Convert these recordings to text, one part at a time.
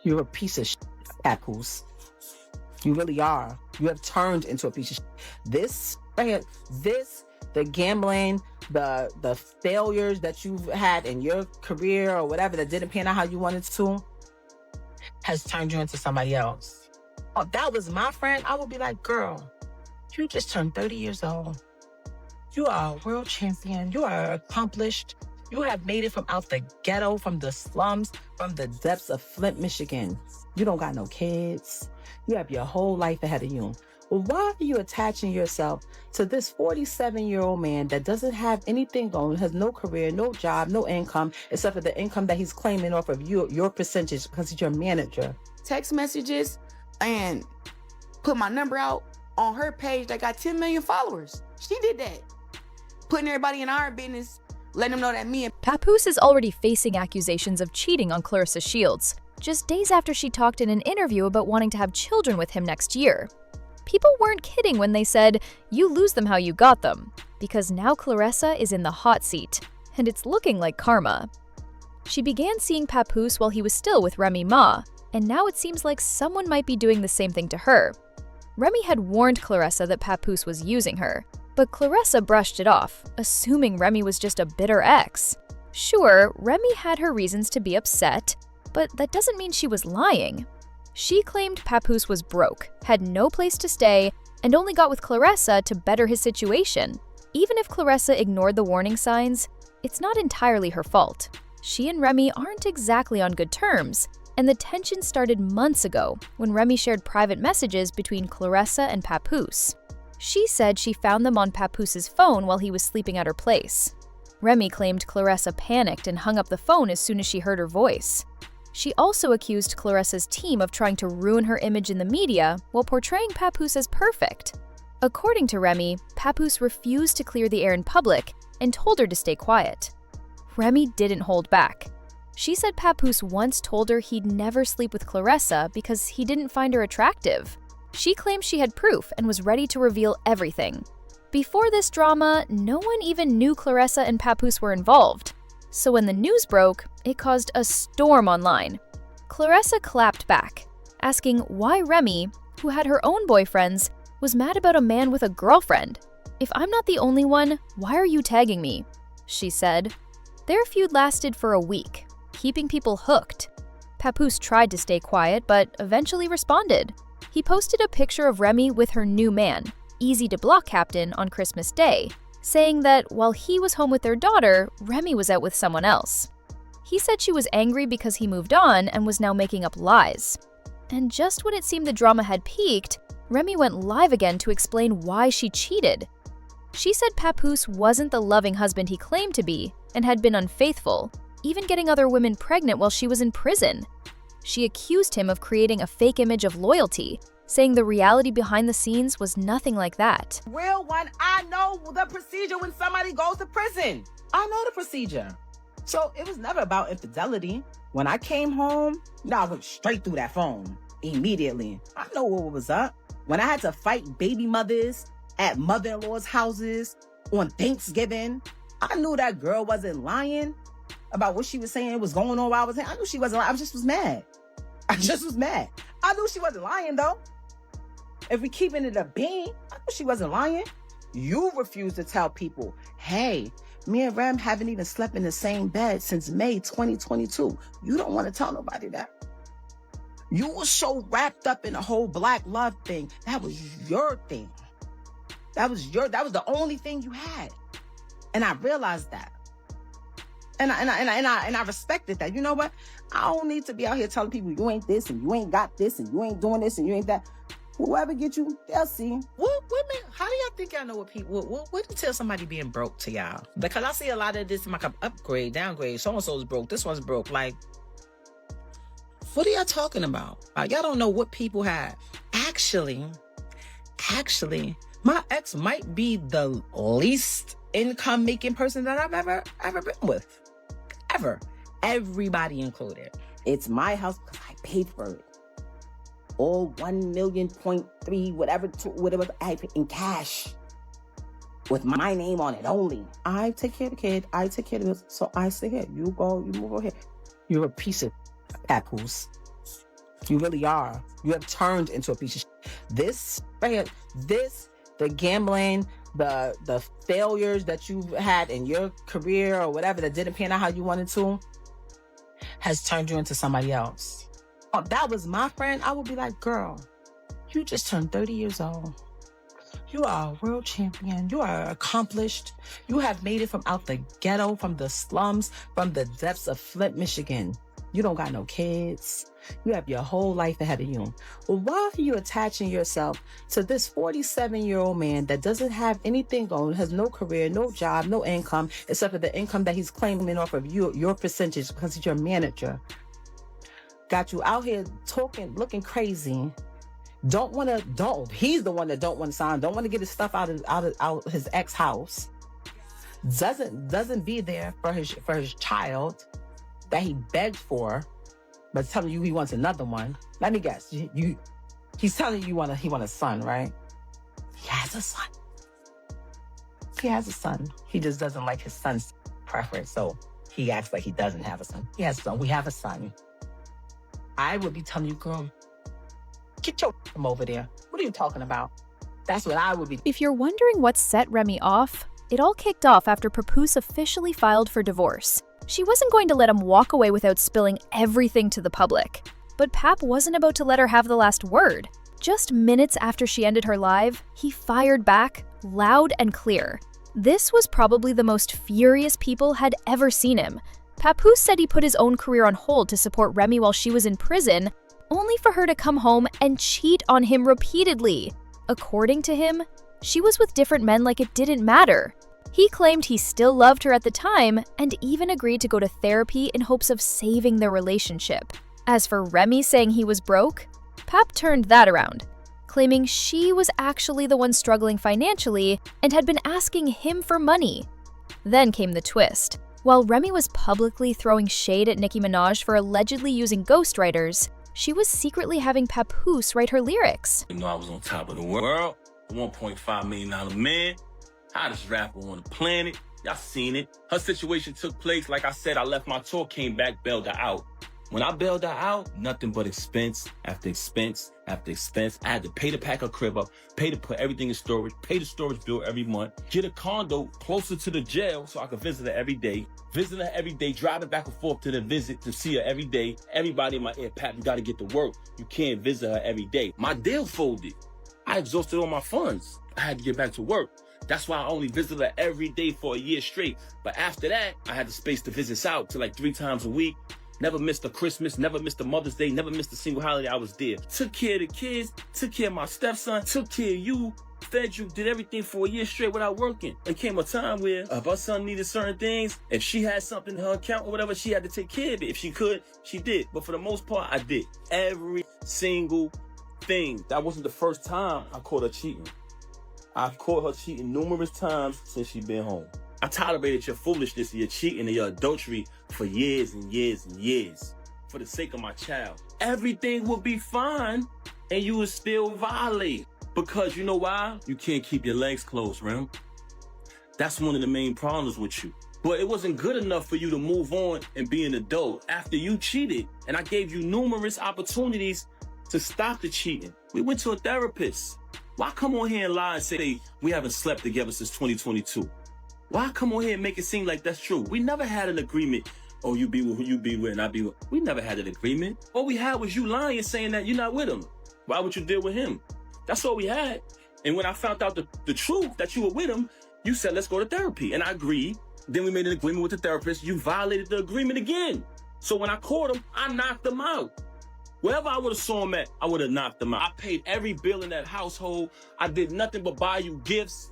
You're a piece of shit, Papoose. You really are. You have turned into a piece of shit. This right here, the gambling, the failures that you've had in your career or whatever that didn't pan out how you wanted to, has turned you into somebody else. Oh, if that was my friend, I would be like, girl, you just turned 30 years old. You are a world champion. You are accomplished. You have made it from out the ghetto, from the slums, from the depths of Flint, Michigan. You don't got no kids. You have your whole life ahead of you. Well, why are you attaching yourself to this 47-year-old man that doesn't have anything going, has no career, no job, no income, except for the income that he's claiming off of you, your percentage, because he's your manager? Text messages and put my number out on her page that got 10 million followers. She did that. Putting everybody in our business, letting them know that me and Papoose is already facing accusations of cheating on Claressa Shields, just days after she talked in an interview about wanting to have children with him next year. People weren't kidding when they said, "You lose them how you got them," because now Claressa is in the hot seat, and it's looking like karma. She began seeing Papoose while he was still with Remy Ma, and now it seems like someone might be doing the same thing to her. Remy had warned Claressa that Papoose was using her, but Claressa brushed it off, assuming Remy was just a bitter ex. Sure, Remy had her reasons to be upset, but that doesn't mean she was lying. She claimed Papoose was broke, had no place to stay, and only got with Claressa to better his situation. Even if Claressa ignored the warning signs, it's not entirely her fault. She and Remy aren't exactly on good terms, and the tension started months ago when Remy shared private messages between Claressa and Papoose. She said she found them on Papoose's phone while he was sleeping at her place. Remy claimed Claressa panicked and hung up the phone as soon as she heard her voice. She also accused Claressa's team of trying to ruin her image in the media while portraying Papoose as perfect. According to Remy, Papoose refused to clear the air in public and told her to stay quiet. Remy didn't hold back. She said Papoose once told her he'd never sleep with Claressa because he didn't find her attractive. She claimed she had proof and was ready to reveal everything. Before this drama, no one even knew Claressa and Papoose were involved. So when the news broke, it caused a storm online. Claressa clapped back, asking why Remy, who had her own boyfriends, was mad about a man with a girlfriend. "If I'm not the only one, why are you tagging me?" she said. Their feud lasted for a week, keeping people hooked. Papoose tried to stay quiet, but eventually responded. He posted a picture of Remy with her new man, Easy to Block Captain, on Christmas Day, saying that while he was home with their daughter, Remy was out with someone else. He said she was angry because he moved on and was now making up lies. And just when it seemed the drama had peaked, Remy went live again to explain why she cheated. She said Papoose wasn't the loving husband he claimed to be and had been unfaithful, even getting other women pregnant while she was in prison. She accused him of creating a fake image of loyalty, saying the reality behind the scenes was nothing like that. Real one, I know the procedure when somebody goes to prison. I know the procedure. So it was never about infidelity. When I came home, I went straight through that phone immediately. I know what was up. When I had to fight baby mothers at mother-in-law's houses on Thanksgiving, I knew that girl wasn't lying about what she was saying was going on while I was saying. I knew she wasn't lying. I just was mad. I knew she wasn't lying, though. If we keeping it a bean, I knew she wasn't lying. You refuse to tell people, hey, me and Rem haven't even slept in the same bed since May 2022. You don't want to tell nobody that. You were so wrapped up in the whole black love thing. That was your thing. That was the only thing you had. And I realized that. And I respected that. You know what? I don't need to be out here telling people you ain't this and you ain't got this and you ain't doing this and you ain't that. Whoever get you, they'll see. What women? How do y'all think y'all know what people? What do you tell somebody being broke to y'all? Because I see a lot of this like upgrade, downgrade. So and so's broke. This one's broke. Like, what are y'all talking about? Y'all don't know what people have. Actually, my ex might be the least income making person that I've ever been with. Ever. Everybody included. It's my house because I paid for it. All 1 million, 0.3, whatever I paid in cash. With my name on it only. I take care of the kid. I take care of this. So I stay here. You go, you move over here. You're a piece of Papoose. You really are. You have turned into a piece of shit. This right here, the gambling, the failures that you've had in your career or whatever that didn't pan out how you wanted to, has turned you into somebody else. If that was my friend, I would be like, girl, you just turned 30 years old. You are a world champion. You are accomplished. You have made it from out the ghetto, from the slums, from the depths of Flint, Michigan. You don't got no kids. You have your whole life ahead of you. Well, why are you attaching yourself to this 47-year-old man that doesn't have anything going, has no career, no job, no income, except for the income that he's claiming off of you, your percentage, because he's your manager? Got you out here talking, looking crazy. He's the one that don't want to sign, don't want to get his stuff out his ex house. Doesn't be there for his child that he begged for, but telling you he wants another one. Let me guess. He's telling you he want a son, right? He has a son. He has a son. He just doesn't like his son's preference, so he acts like he doesn't have a son. He has a son. We have a son. I would be telling you, girl, get your from over there. What are you talking about? That's what I would be. If you're wondering what set Remy off, it all kicked off after Papoose officially filed for divorce. She wasn't going to let him walk away without spilling everything to the public. But Pap wasn't about to let her have the last word. Just minutes after she ended her live, he fired back, loud and clear. This was probably the most furious people had ever seen him. Papoose said he put his own career on hold to support Remy while she was in prison, only for her to come home and cheat on him repeatedly. According to him, she was with different men like it didn't matter. He claimed he still loved her at the time and even agreed to go to therapy in hopes of saving their relationship. As for Remy saying he was broke, Pap turned that around, claiming she was actually the one struggling financially and had been asking him for money. Then came the twist. While Remy was publicly throwing shade at Nicki Minaj for allegedly using ghostwriters, she was secretly having Papoose write her lyrics. You know I was on top of the world, a $1.5 million man, hottest rapper on the planet. Y'all seen it. Her situation took place. Like I said, I left my tour, came back, bailed her out. When I bailed her out, nothing but expense after expense after expense. I had to pay to pack her crib up, pay to put everything in storage, pay the storage bill every month, get a condo closer to the jail so I could visit her every day. Visit her every day, driving back and forth to the visit to see her every day. Everybody in my ear, Pat, you gotta get to work. You can't visit her every day. My deal folded. I exhausted all my funds. I had to get back to work. That's why I only visited her every day for a year straight. But after that, I had the space to visit out to like 3 times a week. Never missed a Christmas, never missed a Mother's Day, never missed a single holiday. I was there. Took care of the kids, took care of my stepson, took care of you, fed you, did everything for a year straight without working. There came a time where if her son needed certain things, if she had something in her account or whatever, she had to take care of it. If she could, she did. But for the most part, I did. Every single thing. That wasn't the first time I caught her cheating. I've caught her cheating numerous times since she been home. I tolerated your foolishness and your cheating and your adultery for years and years and years for the sake of my child. Everything would be fine and you would still violate. Because you know why? You can't keep your legs closed, Rem. That's one of the main problems with you. But it wasn't good enough for you to move on and be an adult after you cheated. And I gave you numerous opportunities to stop the cheating. We went to a therapist. Why come on here and lie and say we haven't slept together since 2022? Why come on here and make it seem like that's true? We never had an agreement. Oh, you be with who you be with and I be with. We never had an agreement. All we had was you lying and saying that you're not with him. Why would you deal with him? That's all we had. And when I found out the truth that you were with him, you said, let's go to therapy. And I agreed. Then we made an agreement with the therapist. You violated the agreement again. So when I caught him, I knocked him out. Wherever I would have saw him at, I would have knocked him out. I paid every bill in that household. I did nothing but buy you gifts.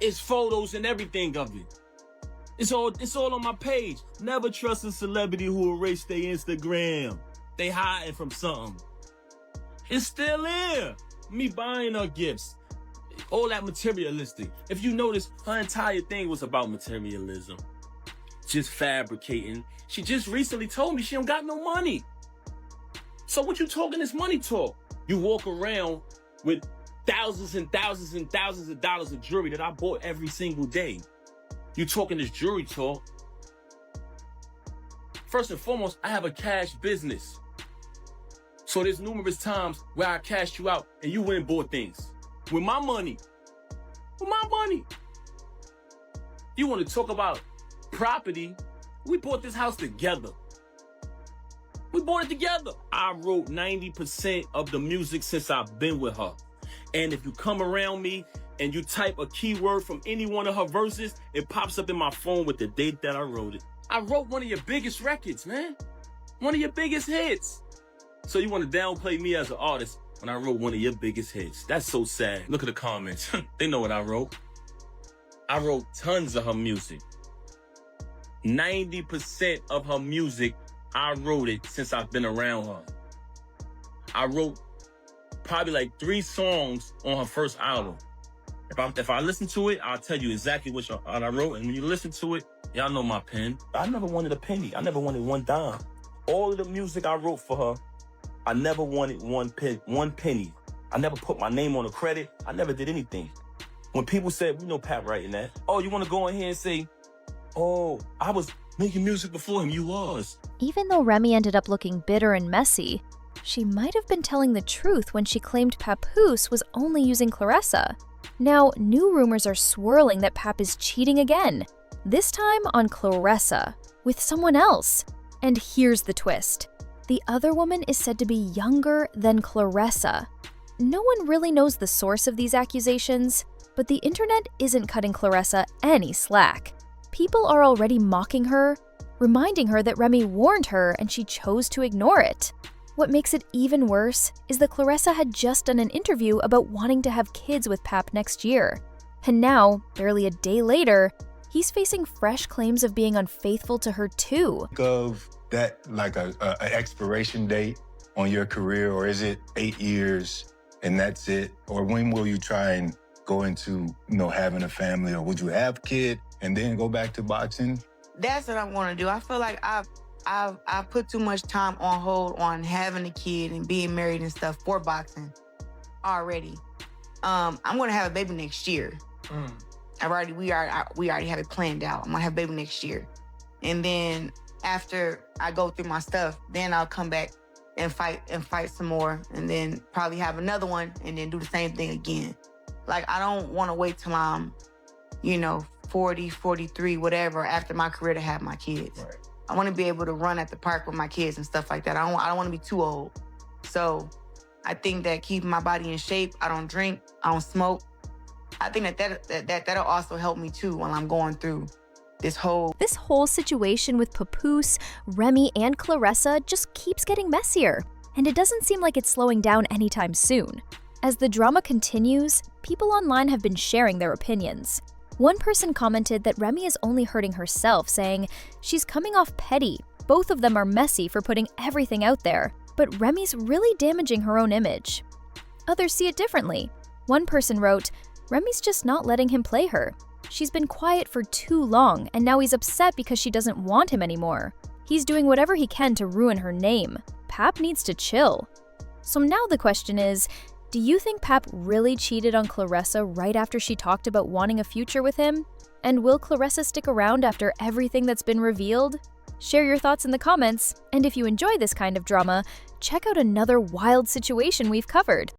It's photos and everything of it. It's all on my page. Never trust a celebrity who erased their Instagram. They hiding from something. It's still there. Me buying her gifts. All that materialistic. If you notice, her entire thing was about materialism. Just fabricating. She just recently told me she don't got no money. So what you talking this money talk? You walk around with thousands and thousands and thousands of dollars of jewelry that I bought every single day. You talking this jewelry talk. First and foremost, I have a cash business. So there's numerous times where I cashed you out and you went and bought things. With my money. With my money. You want to talk about property? We bought this house together. We bought it together. I wrote 90% of the music since I've been with her. And if you come around me and you type a keyword from any one of her verses, it pops up in my phone with the date that I wrote it. I wrote one of your biggest records, man. One of your biggest hits. So you want to downplay me as an artist when I wrote one of your biggest hits. That's so sad. Look at the comments. They know what I wrote. I wrote tons of her music. 90% of her music, I wrote it since I've been around her. I wrote probably like 3 songs on her first album. If I listen to it, I'll tell you exactly what I wrote. And when you listen to it, y'all know my pen. I never wanted a penny. I never wanted one dime. All of the music I wrote for her, I never wanted one penny. I never put my name on the credit. I never did anything. When people said, we know Pap writing that. Oh, you want to go in here and say, oh, I was making music before him. You was. Even though Remy ended up looking bitter and messy, she might have been telling the truth when she claimed Papoose was only using Claressa. Now, new rumors are swirling that Pap is cheating again, this time on Claressa, with someone else. And here's the twist. The other woman is said to be younger than Claressa. No one really knows the source of these accusations, but the internet isn't cutting Claressa any slack. People are already mocking her, reminding her that Remy warned her and she chose to ignore it. What makes it even worse is that Claressa had just done an interview about wanting to have kids with Pap next year. And now, barely a day later, he's facing fresh claims of being unfaithful to her too. Think of that like an expiration date on your career, or is it 8 years and that's it? Or when will you try and go into, having a family, or would you have a kid and then go back to boxing? That's what I want to do. I feel like I've put too much time on hold on having a kid and being married and stuff for boxing already. I'm gonna have a baby next year. We already have it planned out. I'm gonna have a baby next year, and then after I go through my stuff, then I'll come back and fight some more, and then probably have another one, and then do the same thing again. Like, I don't want to wait till I'm, 40, 43, whatever, after my career to have my kids. Right. I want to be able to run at the park with my kids and stuff like that. I don't want to be too old. So I think that keeping my body in shape, I don't drink, I don't smoke. I think that'll also help me too while I'm going through this whole situation with Papoose, Remy, and Claressa just keeps getting messier, and it doesn't seem like it's slowing down anytime soon. As the drama continues, people online have been sharing their opinions. One person commented that Remy is only hurting herself, saying, she's coming off petty. Both of them are messy for putting everything out there, but Remy's really damaging her own image. Others see it differently. One person wrote, Remy's just not letting him play her. She's been quiet for too long, and now he's upset because she doesn't want him anymore. He's doing whatever he can to ruin her name. Pap needs to chill. So now the question is, do you think Pap really cheated on Claressa right after she talked about wanting a future with him? And will Claressa stick around after everything that's been revealed? Share your thoughts in the comments, and if you enjoy this kind of drama, check out another wild situation we've covered.